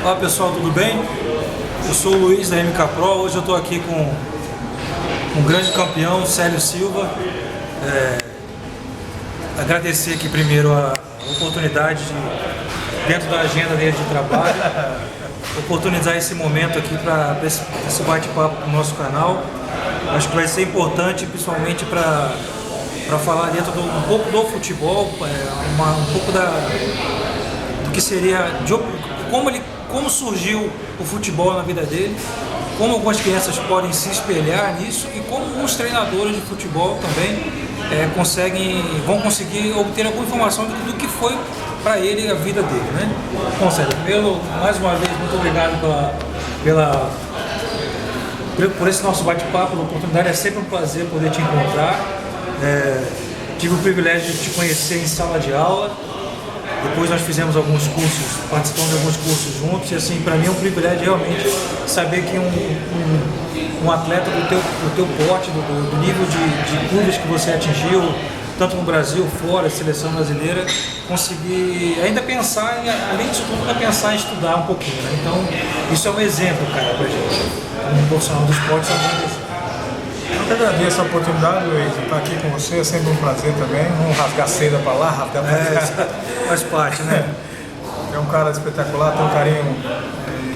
Olá pessoal, tudo bem? Eu sou o Luiz da MK Pro. Hoje eu estou aqui com um grande campeão, Célio Silva. Agradecer aqui primeiro a oportunidade dentro da agenda dele de trabalho, oportunizar esse momento aqui para esse bate-papo no nosso canal. Acho que vai ser importante, principalmente para falar dentro um pouco do futebol, um pouco do que seria, como surgiu o futebol na vida dele, como algumas crianças podem se espelhar nisso e como alguns treinadores de futebol também vão conseguir obter alguma informação do que foi para ele a vida dele, né? Bom, Célio, primeiro, mais uma vez, muito obrigado por esse nosso bate-papo, pela oportunidade. É sempre um prazer poder te encontrar. Tive o privilégio de te conhecer em sala de aula. Depois nós fizemos alguns cursos, participamos de alguns cursos juntos, e assim, para mim é um privilégio realmente saber que um atleta do teu porte, do nível de clubes que você atingiu, tanto no Brasil, fora, seleção brasileira, conseguir ainda pensar, além disso tudo, ainda pensar em estudar um pouquinho, né? Então, isso é um exemplo, cara, pra gente. Como profissional do esporte, é um exemplo. Eu que agradeço a oportunidade, Luiz, de estar aqui com você, é sempre um prazer também. Vamos rasgar seda para lá, rasgar para cá. Faz parte, né? É um cara espetacular, tem um carinho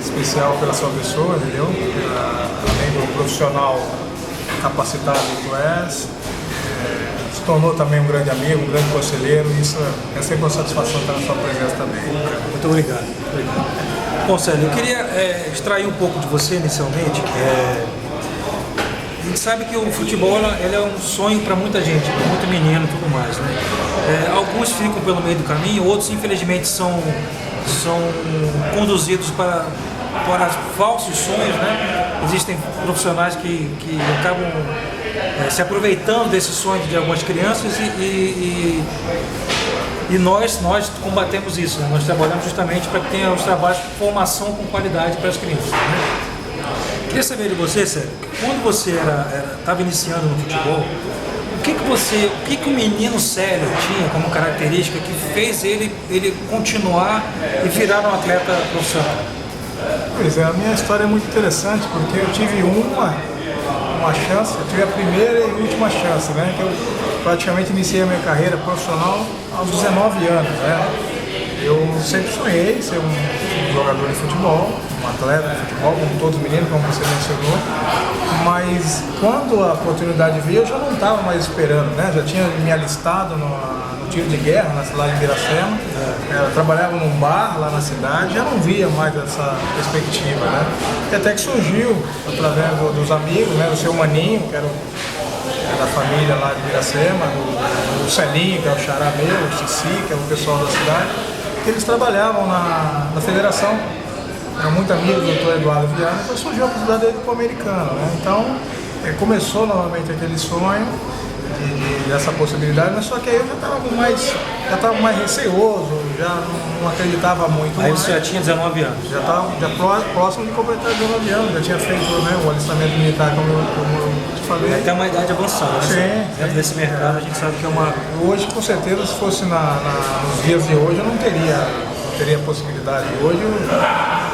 especial pela sua pessoa, entendeu? Além do profissional capacitado que tu és, se tornou também um grande amigo, um grande conselheiro, e isso é sempre uma satisfação estar na sua presença também. Muito obrigado. Bom, Célio, eu queria extrair um pouco de você inicialmente. A gente sabe que o futebol ele é um sonho para muita gente, para muito menino e tudo mais, né? Alguns ficam pelo meio do caminho, outros infelizmente são conduzidos para falsos sonhos, né? Existem profissionais que acabam se aproveitando desse sonho de algumas crianças e nós combatemos isso, né? Nós trabalhamos justamente para que tenha os trabalhos de formação com qualidade para as crianças, né? Queria saber de você, Célio, quando você estava iniciando no futebol, o que o menino Célio tinha como característica que fez ele continuar e virar um atleta profissional? Pois é, a minha história é muito interessante, porque eu tive uma chance, eu tive a primeira e última chance, né? Que eu praticamente iniciei a minha carreira profissional aos 19 anos, né? Eu sempre sonhei ser um jogador de futebol, um atleta de futebol, como todos os meninos, como você mencionou, mas quando a oportunidade veio eu já não estava mais esperando, né? Já tinha me alistado no tiro de guerra na cidade de Iracema, eu trabalhava num bar lá na cidade, já não via mais essa perspectiva, né? E até que surgiu, através dos amigos, né? O seu Maninho, que era da família lá de Iracema, o Celinho, que é o xará meu, o Cici, que é o pessoal da cidade, que eles trabalhavam na federação, eram muito amigos do doutor Eduardo Viana, então surgiu a oportunidade dele para o americano, né? Então começou novamente aquele sonho dessa possibilidade, mas só que aí eu já estava mais receoso, já não acreditava muito. Aí você já tinha 19 anos? Já estava próximo de completar 19 anos, já tinha feito, né, o alistamento militar, como eu te falei. Até uma idade avançada, né? Sim. Dentro desse mercado a gente sabe que é uma... Hoje, com certeza, se fosse nos dias de hoje, eu não teria possibilidade. Hoje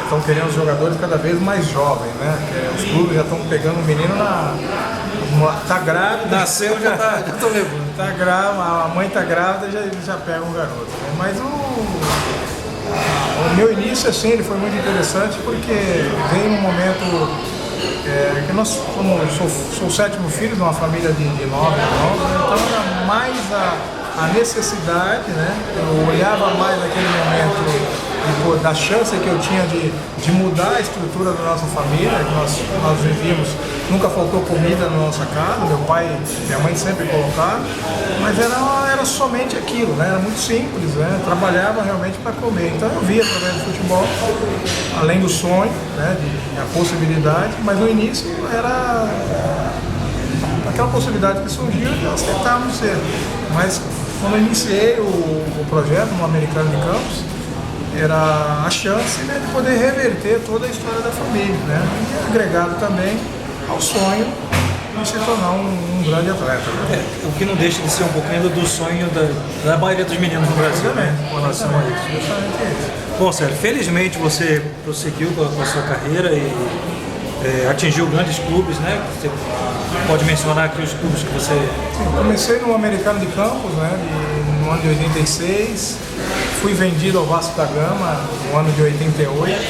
estão querendo os jogadores cada vez mais jovens, né? Os clubes já estão pegando o menino tá grávida. Nasceu, já tô levando. Tá grávida, a mãe tá grávida e já pega um garoto, né? Mas o meu início, assim, ele foi muito interessante porque veio um momento que nós, como sou o sétimo filho de uma família de 9 irmãos, né? Então era mais a necessidade, né? Eu olhava mais naquele momento da chance que eu tinha de mudar a estrutura da nossa família, que nós vivíamos, nunca faltou comida na nossa casa, meu pai e minha mãe sempre colocaram, mas era somente aquilo, né? Era muito simples, né? Trabalhava realmente para comer. Então eu via através do futebol, além do sonho, né? A possibilidade, mas no início era aquela possibilidade que surgiu e nós tentávamos ser. Mas quando eu iniciei o projeto no Americano de Campos, era a chance, né, de poder reverter toda a história da família, né? E agregado também ao sonho de se tornar um grande atleta, né? O que não deixa de ser um pouquinho do sonho da maioria dos meninos no Brasil, né? Quando relação a isso. Justamente isso. Bom, Célio, felizmente você prosseguiu com a sua carreira e atingiu grandes clubes, né? Você pode mencionar aqui os clubes que você... Sim, comecei no Americano de Campos, né, no ano de 86, fui vendido ao Vasco da Gama no ano de 88,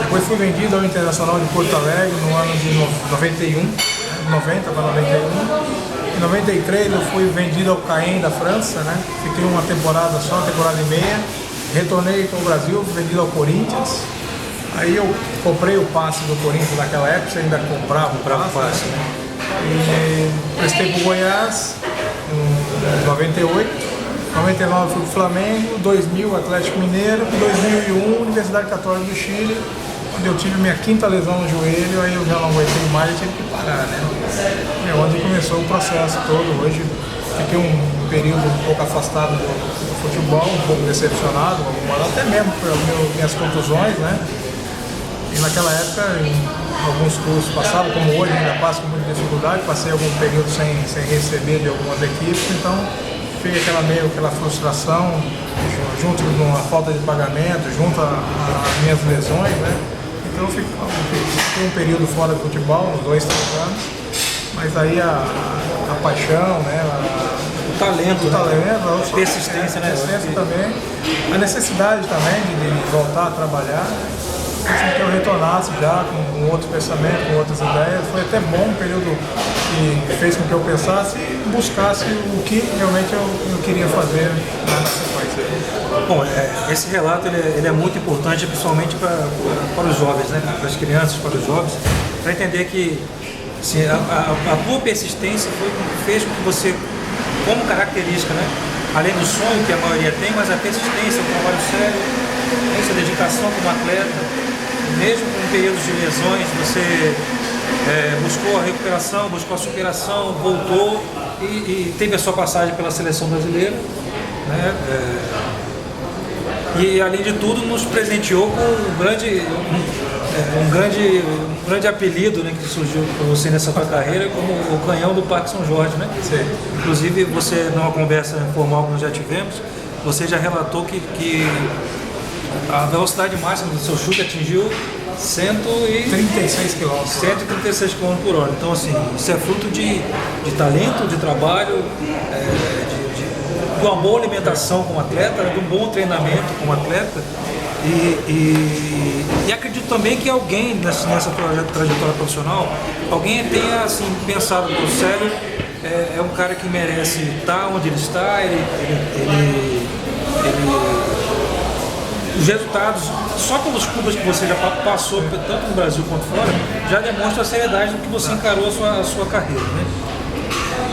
depois fui vendido ao Internacional de Porto Alegre no ano de 91, 90 para 91, em 93 eu fui vendido ao Caen da França, né, fiquei uma temporada só, uma temporada e meia, retornei para o Brasil, vendido ao Corinthians. Aí eu comprei o passe do Corinthians naquela época, você ainda comprava o passe, né? E prestei para o Goiás em 98, 99 fui para o Flamengo, 2000 Atlético Mineiro, 2001 Universidade Católica do Chile, onde eu tive minha quinta lesão no joelho, aí eu já não aguentei mais e tive que parar, né? É onde começou o processo todo. Hoje fiquei um período um pouco afastado do futebol, um pouco decepcionado, até mesmo pelas minhas contusões, né? E naquela época, em alguns cursos passavam, como hoje ainda passo com muita dificuldade, passei algum período sem receber de algumas equipes, então fiquei aquela frustração, junto com a falta de pagamento, junto às minhas lesões, né? Então eu fiquei um período fora do futebol, uns 2, 3 anos, mas aí a paixão, né? O talento, a persistência, né? Persistência também, a necessidade também de voltar a trabalhar. Que eu retornasse já com outro pensamento, com outras ideias. Foi até bom um período que fez com que eu pensasse e buscasse o que realmente eu queria fazer na sequência. Bom, esse relato ele é muito importante, principalmente para os jovens, né? Para as crianças, para os jovens, para entender que assim, a tua persistência foi o que fez com que você, como característica, né? Além do sonho que a maioria tem, mas a persistência, o trabalho sério, essa dedicação como atleta. Mesmo com períodos de lesões, você buscou a recuperação, buscou a superação, voltou e teve a sua passagem pela seleção brasileira, né? E além de tudo nos presenteou com um grande apelido, né, que surgiu para você nessa sua carreira, como o Canhão do Parque São Jorge, né? Sim. Inclusive você, numa conversa informal que nós já tivemos, você já relatou que a velocidade máxima do seu chute atingiu 136 km. 136 km por hora. Então, assim, isso é fruto de talento, de trabalho, de uma boa alimentação como atleta, de um bom treinamento como atleta. E acredito também que alguém nessa trajetória profissional, alguém tenha assim, pensado, o Célio é um cara que merece estar onde ele está, os resultados, só pelos clubes que você já passou, tanto no Brasil quanto fora, já demonstra a seriedade do que você encarou a sua carreira, né?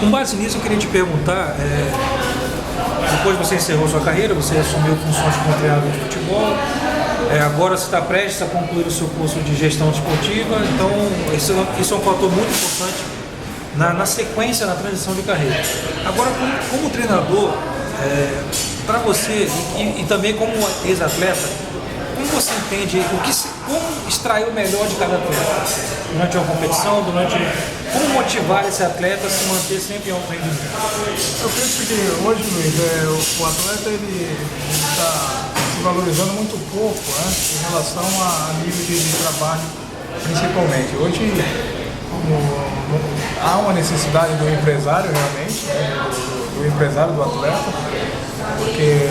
Com base nisso, eu queria te perguntar, depois que você encerrou sua carreira, você assumiu funções como treinador de futebol, agora você está prestes a concluir o seu curso de gestão desportiva, então isso é um fator muito importante na sequência, na transição de carreira. Agora, como treinador, para você e também como ex-atleta, como você entende como extrair o melhor de cada atleta durante uma competição, como motivar esse atleta a se manter sempre em alto rendimento? Eu penso que hoje, Luiz, o atleta ele está se valorizando muito pouco, né, em relação a nível de trabalho, principalmente. Hoje há uma necessidade do empresário realmente, né, do empresário do atleta, porque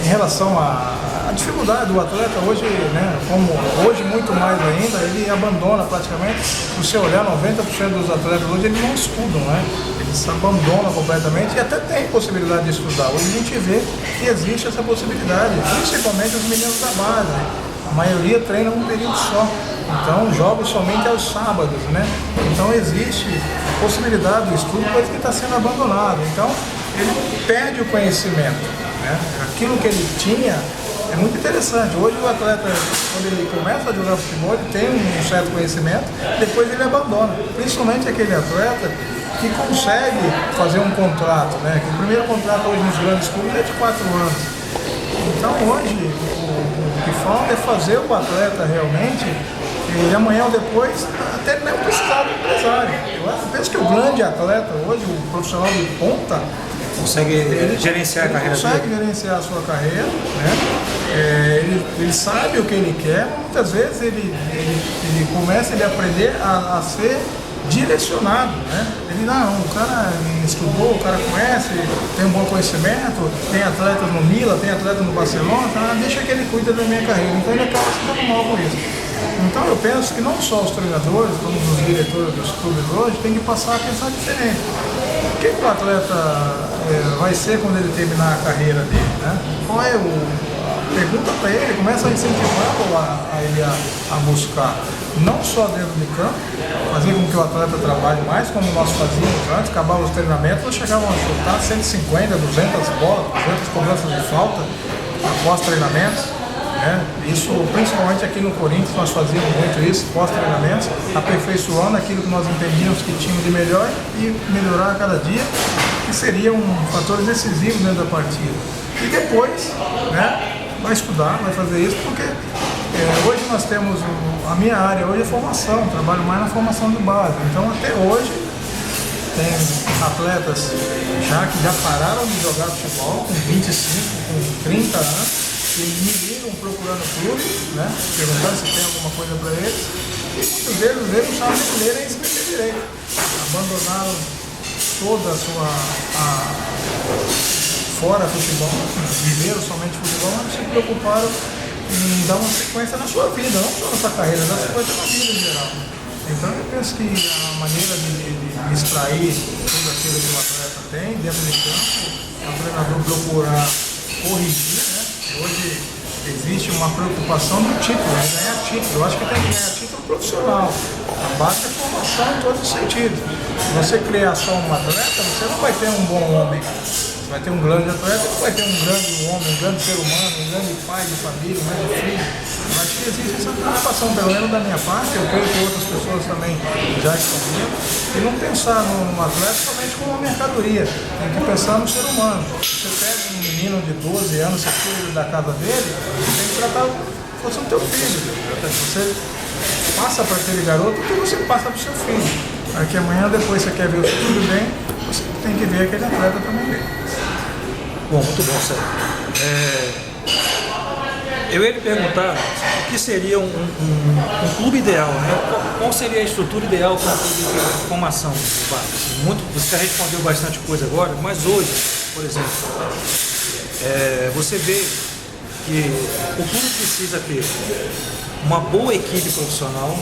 em relação à dificuldade do atleta hoje, né, como hoje muito mais ainda, ele abandona praticamente. Se você olhar 90% dos atletas hoje, eles não estudam, né? Eles abandonam completamente e até tem possibilidade de estudar. Hoje a gente vê que existe essa possibilidade, principalmente os meninos da base, né? A maioria treina um período só, então joga somente aos sábados, né? Então existe a possibilidade do estudo, coisa que está sendo abandonada. Então ele perde o conhecimento, né? Aquilo que ele tinha é muito interessante. Hoje o atleta, quando ele começa a jogar futebol, ele tem um certo conhecimento, depois ele abandona. Principalmente aquele atleta que consegue fazer um contrato, né? Que o primeiro contrato hoje nos grandes clubes é de 4 anos. Então hoje o que falta é fazer o atleta realmente, e amanhã ou depois, até não precisar do empresário. Eu penso que o grande atleta hoje, o profissional de ponta, Consegue gerenciar a carreira dele? Consegue gerenciar a sua carreira, né? Ele sabe o que ele quer, muitas vezes ele começa a aprender a ser direcionado, né? Ele não, o cara estudou, o cara conhece, tem um bom conhecimento, tem atletas no Milan, tem atletas no Barcelona, tá? Deixa que ele cuida da minha carreira. Então ele acaba se dando mal com isso. Então eu penso que não só os treinadores, como os diretores dos clubes hoje, tem que passar a pensar diferente. O que o atleta vai ser quando ele terminar a carreira dele, né? Qual é pergunta para ele, começa a incentivar ele a buscar, não só dentro de campo, fazer com que o atleta trabalhe mais, como nós fazíamos antes, acabava os treinamentos, nós chegávamos a chutar 150, 200 bolas, 200 cobranças de falta após treinamentos. Isso, principalmente aqui no Corinthians, nós fazíamos muito isso, pós-treinamentos, aperfeiçoando aquilo que nós entendíamos que tínhamos de melhor e melhorar a cada dia, que seriam fatores decisivos dentro da partida. E depois, vai estudar, vai fazer isso, porque hoje nós temos, a minha área hoje é formação, trabalho mais na formação de base, então até hoje tem atletas que já pararam de jogar futebol com 25, com 30 anos, que me ligam procurando clube, perguntando se tem alguma coisa para eles, e muitos deles não sabem ler nem escrever direito. Abandonaram toda a sua fora futebol, viveram somente futebol, mas se preocuparam em dar uma sequência na sua vida, não só na sua carreira, na sequência na vida em geral. Então eu penso que a maneira de extrair tudo aquilo que o atleta tem dentro de campo, é o treinador procurar corrigir, Hoje existe uma preocupação do título, de ganhar título. Eu acho que tem que ganhar título profissional. A base é formação em todos os sentidos. Se você criar só um atleta, você não vai ter um bom homem. Você vai ter um grande atleta, você vai ter um grande homem, um grande ser humano, um grande pai de família, um grande filho. Eu acho que existe essa preocupação, pelo menos da minha parte, eu creio que outras pessoas também já estão vendo, e não pensar no atleta somente como uma mercadoria. Tem que pensar no ser humano. Você pega um menino de 12 anos, você tira ele da casa dele, você tem que tratar como se fosse o teu filho. Você passa para aquele garoto o que você passa para o seu filho. Para que amanhã, depois você quer ver o seu filho bem, você tem que ver aquele atleta também bem. Bom, muito bom, Sérgio. Eu ia lhe perguntar o que seria um clube ideal, Qual seria a estrutura ideal para um clube de formação? Você já respondeu bastante coisa agora, mas hoje, por exemplo, você vê que o clube precisa ter uma boa equipe profissional,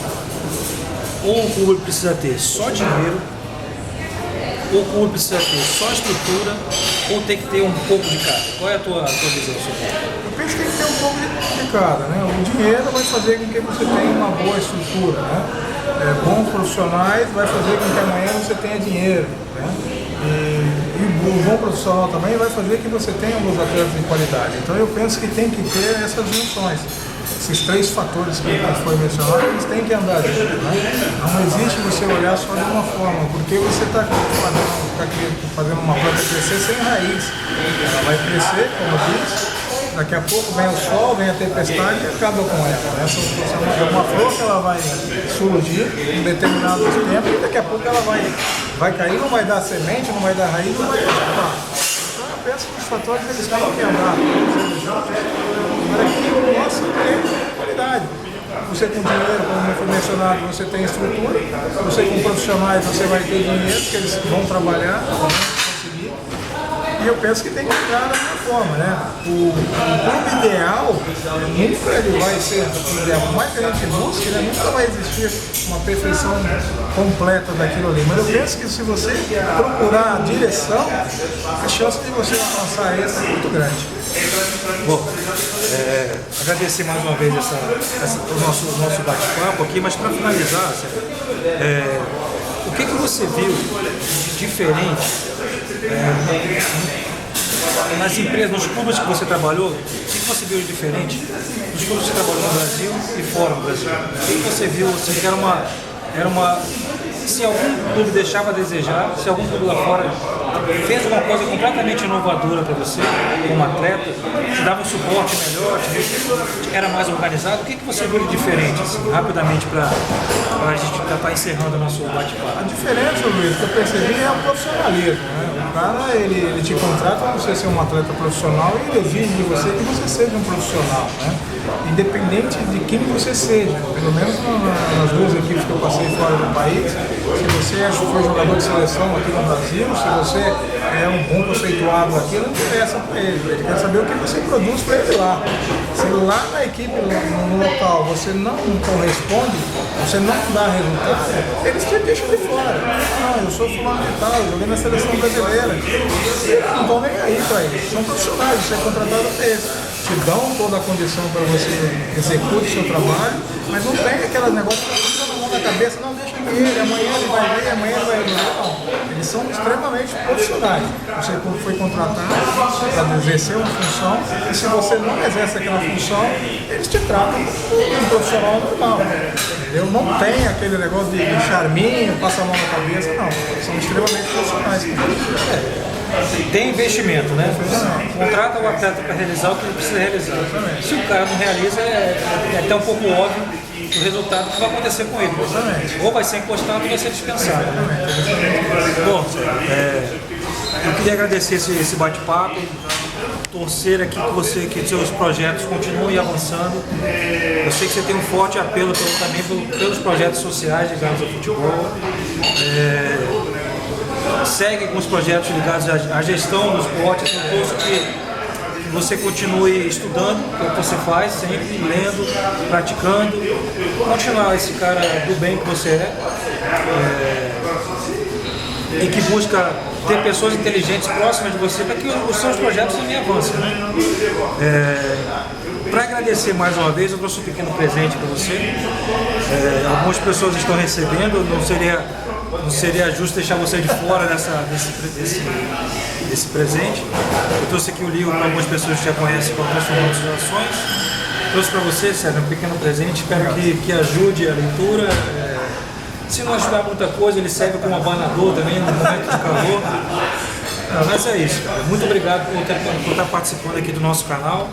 ou o clube precisa ter só dinheiro, ou o clube precisa ter só estrutura, ou tem que ter um pouco de cada? Qual é a tua visão sobre isso? Eu penso que tem que ter um pouco de cada, O dinheiro vai fazer com que você tenha uma boa estrutura, Bons profissionais vai fazer com que amanhã você tenha dinheiro, E o bom profissional também vai fazer que você tenha alguns atletas de qualidade. Então eu penso que tem que ter essas junções. Esses três fatores que foi mencionado, eles têm que andar juntos, Não existe você olhar só de uma forma, porque você está fazendo uma planta crescer sem raiz. Ela vai crescer, como eu disse, daqui a pouco vem o sol, vem a tempestade e acaba com ela. É uma flor que ela vai surgir em determinados tempos e daqui a pouco ela vai cair, não vai dar semente, não vai dar raiz, não vai dar. Então eu penso que os fatores eles têm que andar juntos para que o nosso tenha qualidade. Você com dinheiro, como foi mencionado, você tem estrutura, você com profissionais, você vai ter dinheiro, que eles vão trabalhar, vão conseguir. E eu penso que tem que entrar da mesma forma, O clube ideal, nunca ele vai ser o ideal. Por mais que a gente busque, nunca vai existir uma perfeição completa daquilo ali. Mas eu penso que se você procurar a direção, a chance de você alcançar essa é muito grande. Bom, agradecer mais uma vez o nosso bate-papo aqui, mas para finalizar, o que você viu de diferente nas empresas, nos clubes que você trabalhou? O que você viu de diferente nos clubes que você trabalhou no Brasil e fora do Brasil? O que você viu assim, que era uma se algum clube deixava a desejar, se algum clube lá fora fez uma coisa completamente inovadora para você, como atleta, te dava um suporte melhor, era mais organizado. O que você viu de diferente, assim, rapidamente, para a gente estar encerrando o nosso bate-papo? A diferença, Luiz, que eu percebi é o profissionalismo, né? O cara, ele te contrata para você ser um atleta profissional e ele exige de você que você seja um profissional, né? Independente de quem você seja, pelo menos nas duas equipes que eu passei fora do país, se você foi jogador de seleção aqui no Brasil, se você é um bom conceituado aqui, não interessa para ele quer saber o que você produz para ele lá. Se lá na equipe, no local, você não corresponde, você não dá resultado, eles te deixam de fora. Ah, eu sou fulano de tal, eu joguei na seleção brasileira. Eles não estão nem aí para isso, são profissionais, você é contratado para isso. Te dão toda a condição para você executar o seu trabalho, mas não tem aquele negócio que fica na mão da cabeça, não, deixa ele, amanhã ele vai ver, amanhã ele vai ver. Não, eles são extremamente profissionais. Você foi contratado para exercer uma função, e se você não exerce aquela função, eles te tratam como um profissional normal. Entendeu? Não tem aquele negócio de charminho, passa a mão na cabeça, não. São extremamente profissionais. Tem investimento, né? Contrata o atleta para realizar o que ele precisa realizar. Se o cara não realiza, é até um pouco óbvio o resultado que vai acontecer com ele. Ou vai ser encostado ou vai ser dispensado. Bom, eu queria agradecer esse bate-papo, torcer aqui que seus projetos continuem avançando. Eu sei que você tem um forte apelo também pelos projetos sociais ligados ao futebol. Segue com os projetos ligados à gestão do esporte, eu torço que você continue estudando, que é o que você faz, sempre lendo, praticando, continuar esse cara do bem que você e que busca ter pessoas inteligentes próximas de você para que os seus projetos também avancem, né? Para agradecer mais uma vez, eu trouxe um pequeno presente para você. Algumas pessoas estão recebendo, não seria justo deixar você de fora desse presente. Eu trouxe aqui o livro para algumas pessoas que já conhecem, com Transformando Ações. Trouxe para você, Sérgio, um pequeno presente, espero que ajude a leitura. Se não ajudar muita coisa, ele serve como abanador também no momento de calor. Mas é isso, cara. Muito obrigado por estar participando aqui do nosso canal.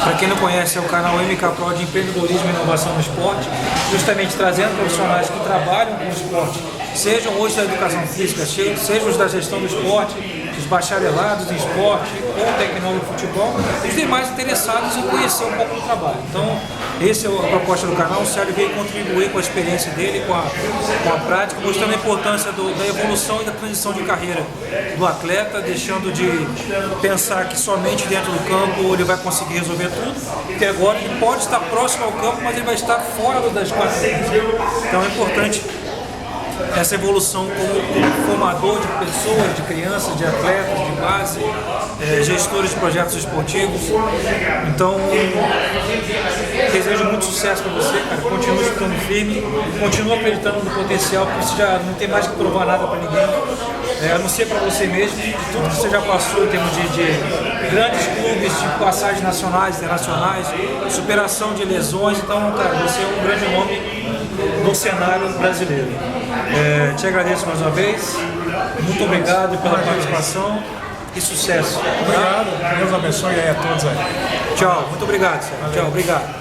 Para quem não conhece, é o canal MK Pro de Empreendedorismo e Inovação no Esporte, justamente trazendo profissionais que trabalham com o esporte, sejam hoje da educação física, sejam os da gestão do esporte, os bacharelados em esporte ou tecnólogo de futebol, os demais interessados em conhecer um pouco do trabalho. Então, essa é a proposta do canal. O Sérgio veio contribuir com a experiência dele, com a prática, mostrando a importância da evolução e da transição de carreira do atleta, deixando de pensar que somente dentro do campo ele vai conseguir resolver tudo, porque agora ele pode estar próximo ao campo, mas ele vai estar fora das quatro linhas. Então é importante essa evolução como formador de pessoas, de crianças, de atletas, de base, gestores de projetos esportivos. Então, desejo muito sucesso para você, cara. Continue estando firme, continue acreditando no potencial, porque você já não tem mais que provar nada para ninguém, a não ser para você mesmo, de tudo que você já passou em termos de grandes clubes, de passagens nacionais, internacionais, superação de lesões. Então, cara, você é um grande nome no cenário brasileiro. Te agradeço mais uma vez, muito obrigado pela participação e sucesso. Obrigado, Deus abençoe aí a todos aí. Tchau, muito obrigado, Sérgio. Tchau, obrigado.